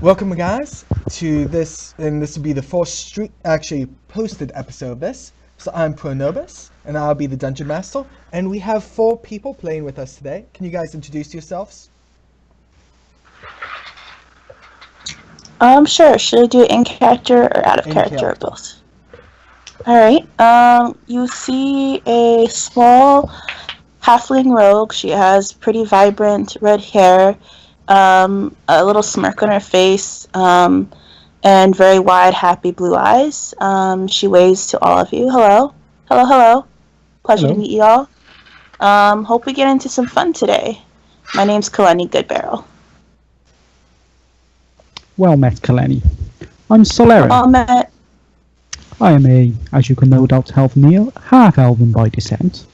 Welcome, guys, to this, and this will be the fourth actually posted episode of this. So I'm Pronobus, and I'll be the Dungeon Master, and we have 4 people playing with us today. Can you guys introduce yourselves? Sure. Should I do it in character or out of character or both? Alright, you see a small halfling rogue. She has pretty vibrant red hair, a little smirk on her face, and very wide, happy blue eyes. She waves to all of you. Hello. Hello, hello. Pleasure to meet you all. Hope we get into some fun today. My name's Kaleni Goodbarrel. Well met, Kaleni. I'm Solera. Well met. I am as you can no doubt tell from me, half-elven by descent,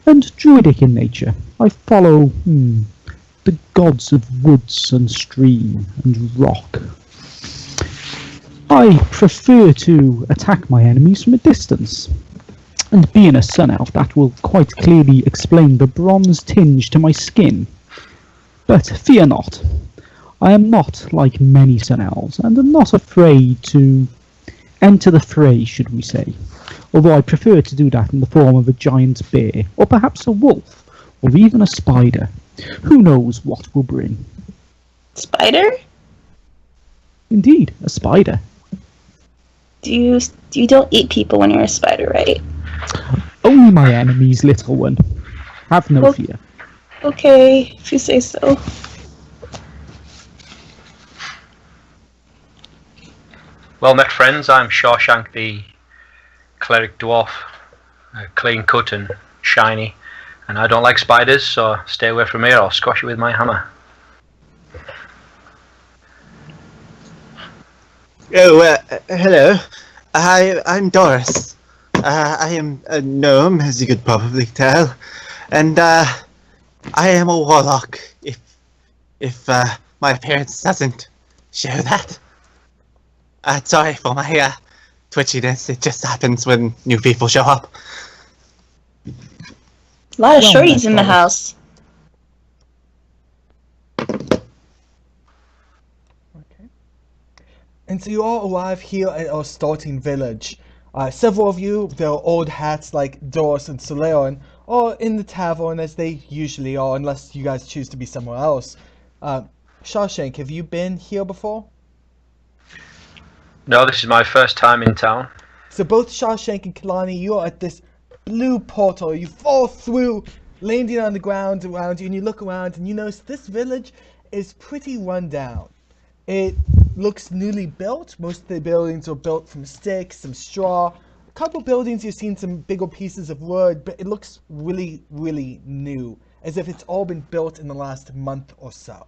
and druidic in nature. I follow the gods of woods and stream and rock. I prefer to attack my enemies from a distance, and being a sun elf, that will quite clearly explain the bronze tinge to my skin. But fear not, I am not like many sun elves, and am not afraid to enter the fray, should we say, although I prefer to do that in the form of a giant bear, or perhaps a wolf, or even a spider. Who knows what will bring? Spider? Indeed, a spider. You don't eat people when you're a spider, right? Only my enemies, little one. Have no fear. Okay, if you say so. Well met, friends. I'm Shawshank, the cleric dwarf, clean cut and shiny, and I don't like spiders, so stay away from me or I'll squash you with my hammer. Oh, hello. I'm Doris. I am a gnome, as you could probably tell, and I am a warlock. If my appearance doesn't show that. Sorry for my twitchiness. It just happens when new people show up. A lot of shorties in the house. Okay. And so you all arrive here at our starting village. Several of you, with their old hats like Doris and Soleon, are in the tavern as they usually are, unless you guys choose to be somewhere else. Shawshank, have you been here before? No, this is my first time in town. So both Shawshank and Kalani, you are at this blue portal. You fall through, landing on the ground around you, and you look around and you notice this village is pretty run down. It looks newly built. Most of the buildings are built from sticks, some straw. A couple buildings you've seen some bigger pieces of wood, but it looks really, really new, as if it's all been built in the last month or so.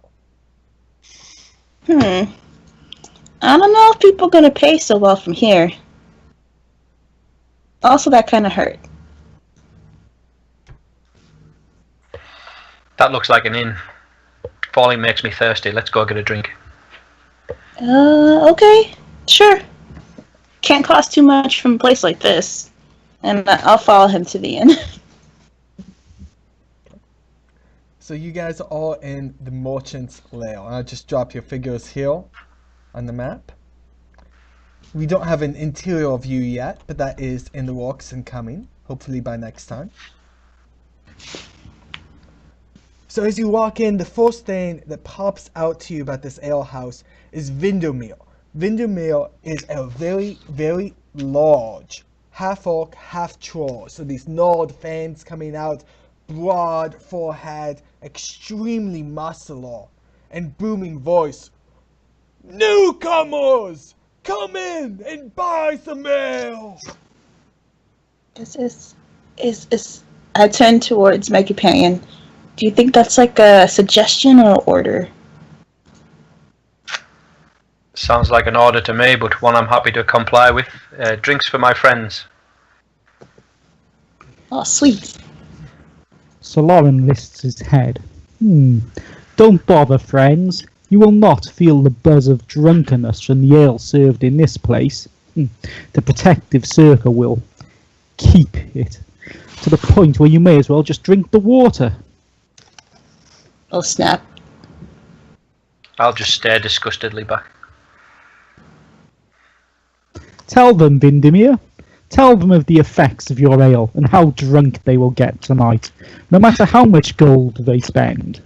I don't know if people are going to pay so well from here. Also, that kind of hurt. That looks like an inn. Falling makes me thirsty. Let's go get a drink. Okay. Sure. Can't cost too much from a place like this. And I'll follow him to the inn. So you guys are all in the Merchant's Lair. I'll just drop your figures here on the map. We don't have an interior view yet, but that is in the works and coming, hopefully by next time. So as you walk in, the first thing that pops out to you about this ale house is Vindermeer. Vindermeer is a very, very large half-orc, half-troll. So these gnarled fangs coming out, broad forehead, extremely muscular, and booming voice. Newcomers! Come in and buy some ale! I turn towards my companion. Do you think that's like a suggestion or an order? Sounds like an order to me, but one I'm happy to comply with. Drinks for my friends. Oh, sweet. So Lauren lifts his head. Don't bother, friends. You will not feel the buzz of drunkenness from the ale served in this place. The protective circle will keep it to the point where you may as well just drink the water. Oh, snap. I'll just stare disgustedly back. Tell them, Vindimir. Tell them of the effects of your ale and how drunk they will get tonight, no matter how much gold they spend.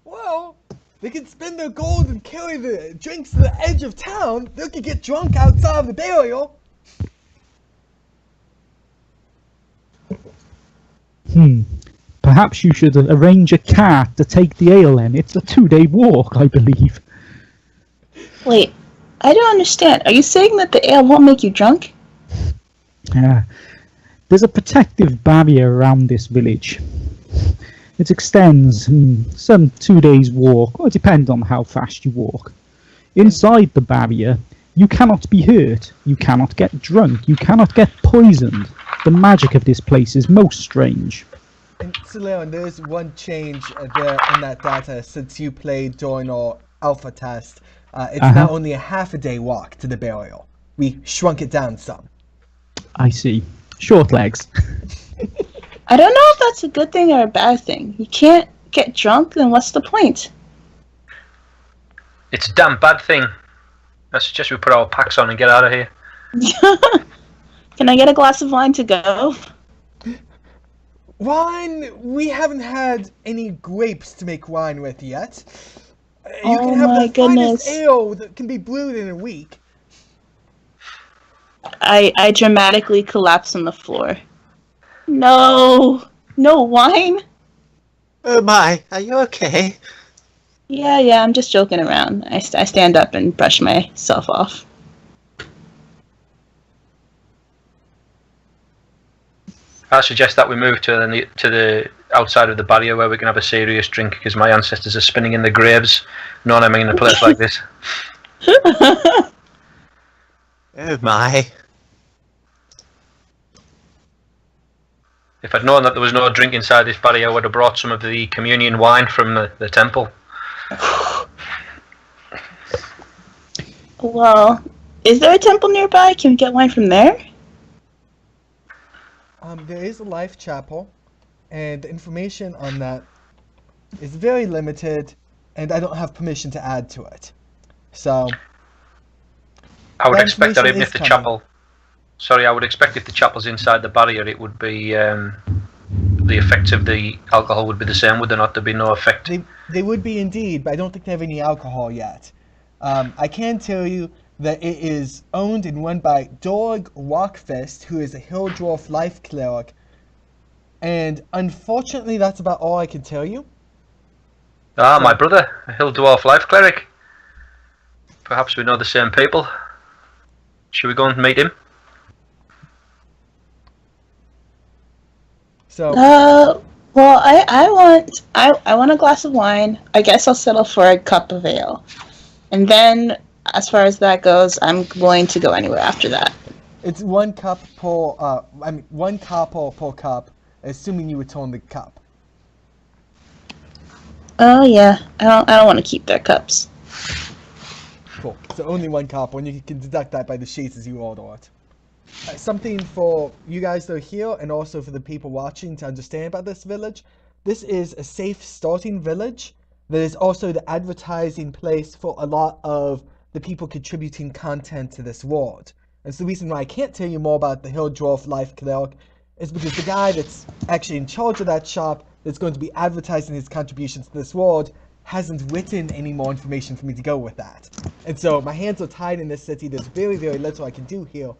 Well, they can spend their gold and carry the drinks to the edge of town. They can get drunk outside of the burial. Perhaps you should arrange a cart to take the ale in. It's a 2-day walk, I believe. Wait, I don't understand. Are you saying that the ale won't make you drunk? There's a protective barrier around this village. It extends some 2 days walk, or it depends on how fast you walk. Inside the barrier, you cannot be hurt, you cannot get drunk, you cannot get poisoned. The magic of this place is most strange. And so Leon, there is one change there in that data since you played during our alpha test. It's now only a half-a-day walk to the burial. We shrunk it down some. I see. Short legs. I don't know if that's a good thing or a bad thing. You can't get drunk, then what's the point? It's a damn bad thing. I suggest we put our packs on and get out of here. Can I get a glass of wine to go? Wine? We haven't had any grapes to make wine with yet. You Oh can have my the goodness. finest ale that can be brewed in a week. I dramatically collapse on the floor. No! No wine? Oh my, are you okay? Yeah, I'm just joking around. I stand up and brush myself off. I suggest that we move to the outside of the barrier where we can have a serious drink because my ancestors are spinning in the graves. Not I'm in a place like this. Oh my. If I'd known that there was no drink inside this barrier, I would have brought some of the communion wine from the temple. Well, is there a temple nearby? Can we get wine from there? There is a life chapel, and the information on that is very limited, and I don't have permission to add to it. So, I would that expect that even information if is the coming. chapel... Sorry, I would expect if the chapel's inside the barrier, it would be... the effects of the alcohol would be the same, would there not? There'd be no effect. They would be indeed, but I don't think they have any alcohol yet. I can tell you that it is owned and run by Dorg Rockfist, who is a Hill Dwarf life cleric. And unfortunately, that's about all I can tell you. Ah, my brother, a Hill Dwarf life cleric. Perhaps we know the same people. Should we go and meet him? So, Well, I want a glass of wine. I guess I'll settle for a cup of ale. And then, as far as that goes, I'm willing to go anywhere after that. it's 1 cup per, 1 copper per cup, assuming you return the cup. Oh yeah, I don't want to keep their cups. Cool. So only 1 copper, and you can deduct that by the sheets as you order it. Something for you guys that are here, and also for the people watching to understand about this village. This is a safe starting village. That is also the advertising place for a lot of the people contributing content to this world. And so the reason why I can't tell you more about the Hill Dwarf Life Cleric is because the guy that's actually in charge of that shop that's going to be advertising his contributions to this world hasn't written any more information for me to go with that. And so my hands are tied in this city. There's very, very little I can do here.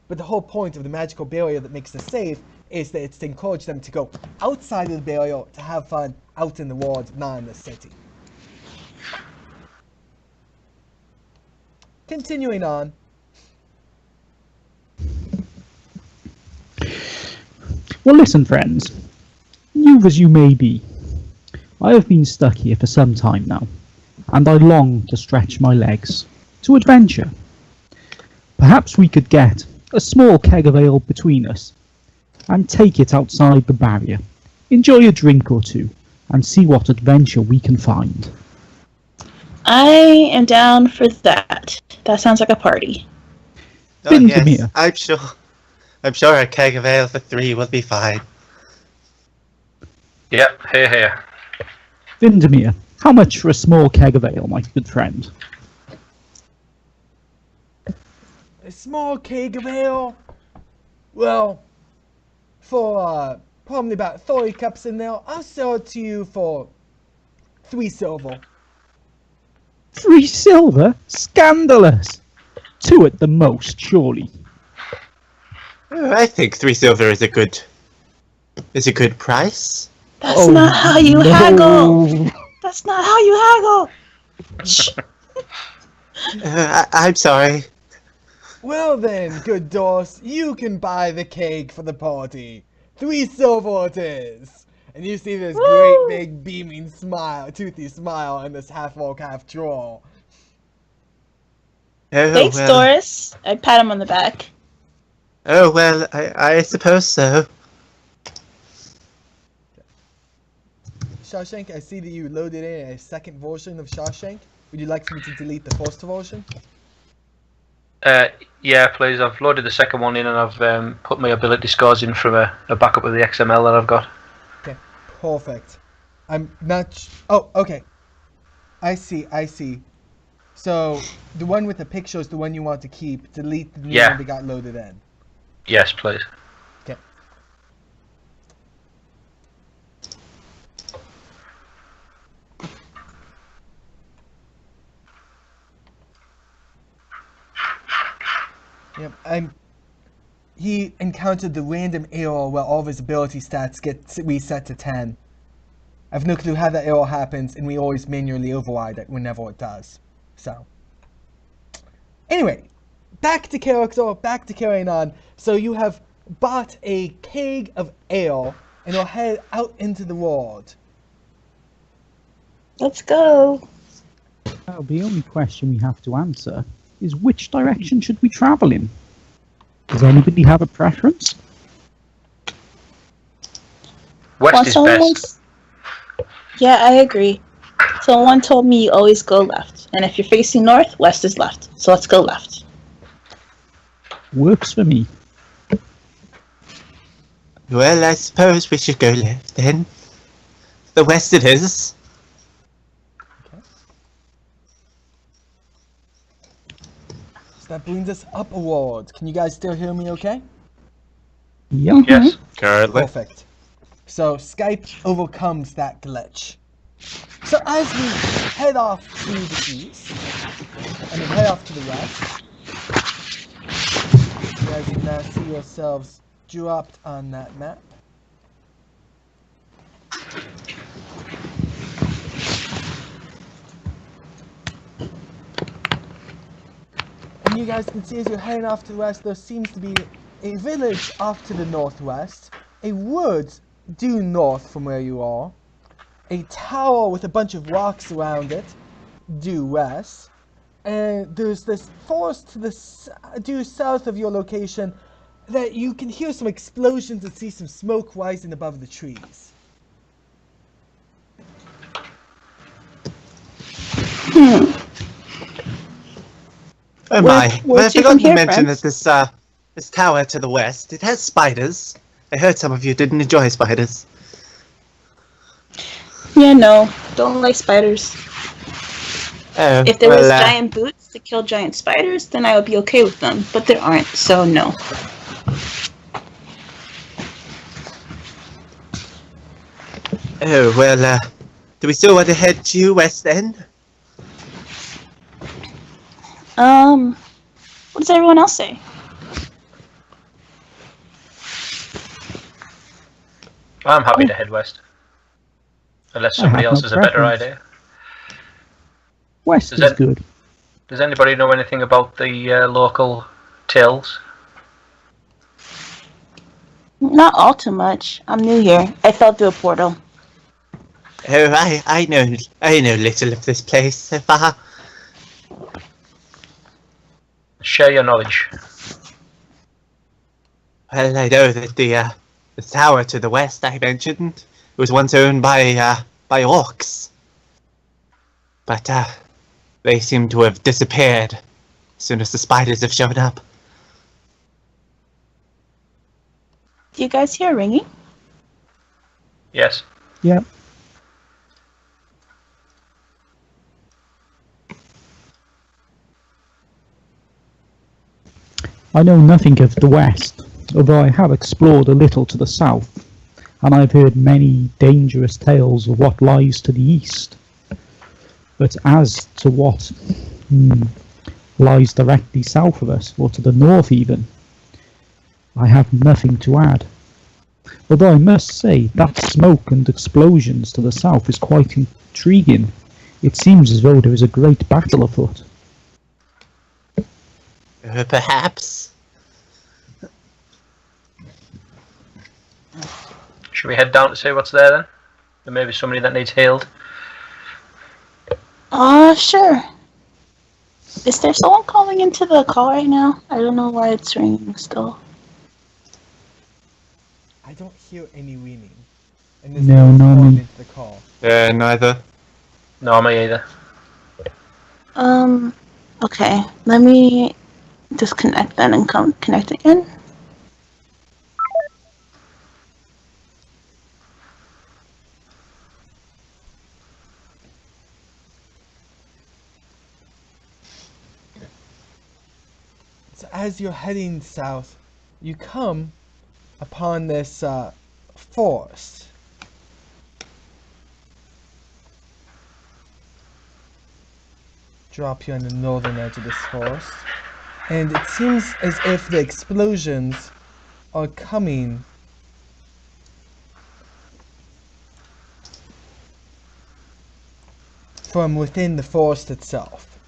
But the whole point of the magical barrier that makes this safe is that it's to encourage them to go outside of the barrier to have fun out in the world, not in the city. Continuing on. Well, listen, friends. New as you may be, I have been stuck here for some time now, and I long to stretch my legs to adventure. Perhaps we could get a small keg of ale between us and take it outside the barrier, enjoy a drink or two, and see what adventure we can find. I am down for that. That sounds like a party. Oh, Vindimir. yes, I'm sure a keg of ale for 3 will be fine. Yep, here. Vindimir, How much for a small keg of ale, my good friend? A small keg of ale? Well, for probably about 30 cups in there, I'll sell it to you for 3 silver. 3 silver? Scandalous! 2 at the most, surely. I think 3 silver is a good price. That's not how you haggle. That's not how you haggle. I'm sorry. Well then, good Doris, you can buy the cake for the party. 3 silver it is. And you see this great big beaming smile, toothy smile on this half-orc, half-troll. Oh, Thanks, well. Doris. I pat him on the back. Oh, well, I suppose so. Shawshank, I see that you loaded in a second version of Shawshank. Would you like me to delete the first version? Yeah, please. I've loaded the second one in and I've put my ability scores in from a backup of the XML that I've got. Okay, perfect. I'm not... Oh, okay. I see. So, the one with the picture is the one you want to keep. Delete the new one that got loaded in. Yes, please. Okay. Yep, he encountered the random error where all of his ability stats get reset to 10. I've no clue how that error happens, and we always manually override it whenever it does. So, anyway, back to character, back to carrying on. So you have bought a keg of ale, and you'll head out into the world. Let's go. Well, the only question we have to answer is which direction should we travel in? Does anybody have a preference? West is best. Yeah, I agree. Someone told me you always go left. And if you're facing north, west is left. So let's go left. Works for me. Well, I suppose we should go left then. The west it is. Okay. So that brings us up a world. Can you guys still hear me okay? Yep. Yes. Currently. Perfect. So Skype overcomes that glitch. So as we head off to the east, and then head off to the west, you guys can now see yourselves dropped on that map. And you guys can see as you're heading off to the west, there seems to be a village off to the northwest, a woods due north from where you are, a tower with a bunch of rocks around it due west, and there's this forest to the due south of your location that you can hear some explosions and see some smoke rising above the trees. Oh my! Where I to forgot from to here, mention friends? that this tower to the west, it has spiders. I heard some of you didn't enjoy spiders. Yeah, no. Don't like spiders. Oh, If there was giant boots to kill giant spiders, then I would be okay with them. But there aren't, so no. Oh, well, do we still want to head due west then? What does everyone else say? I'm happy to head west. Unless somebody have else no has a better preference. idea. West is good. Does anybody know anything about the local tills? Not all too much. I'm new here. I fell through a portal. Oh, I know little of this place so far. Share your knowledge. Well, I know that the tower to the west I mentioned was once owned by orcs, but they seem to have disappeared as soon as the spiders have shown up. Do you guys hear ringing? Yes. Yeah. I know nothing of the west, although I have explored a little to the south, and I've heard many dangerous tales of what lies to the east. But as to what lies directly south of us, or to the north even, I have nothing to add. Although I must say that smoke and explosions to the south is quite intriguing. It seems as though there is a great battle afoot. Perhaps. Should we head down to see what's there then? There may be somebody that needs healed. Sure. Is there someone calling into the call right now? I don't know why it's ringing still. I don't hear any ringing. And No, one no. calling into the call. Yeah, neither. No, me either. Okay. Let me disconnect then and come connect again. So as you're heading south, you come upon this forest. Drop here on the northern edge of this forest. And it seems as if the explosions are coming from within the forest itself.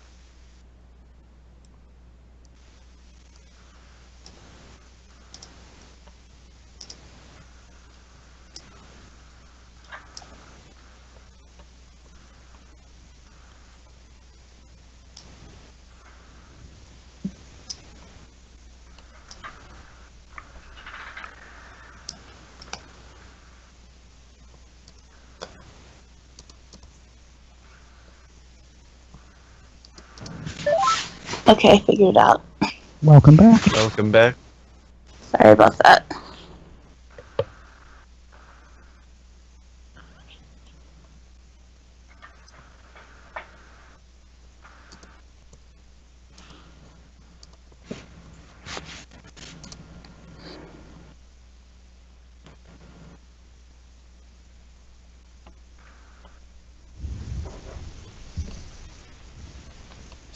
Okay, I figured it out. Welcome back. Welcome back. Sorry about that.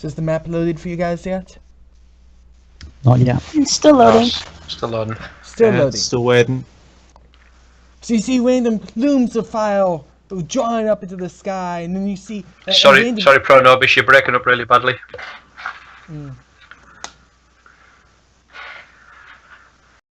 So is the map loaded for you guys yet? Not yet. It's still loading. Still loading. Still Yeah, loading. still waiting. So you see random plumes of fire drawing up into the sky, and then you see Sorry, Pronobis, you're breaking up really badly.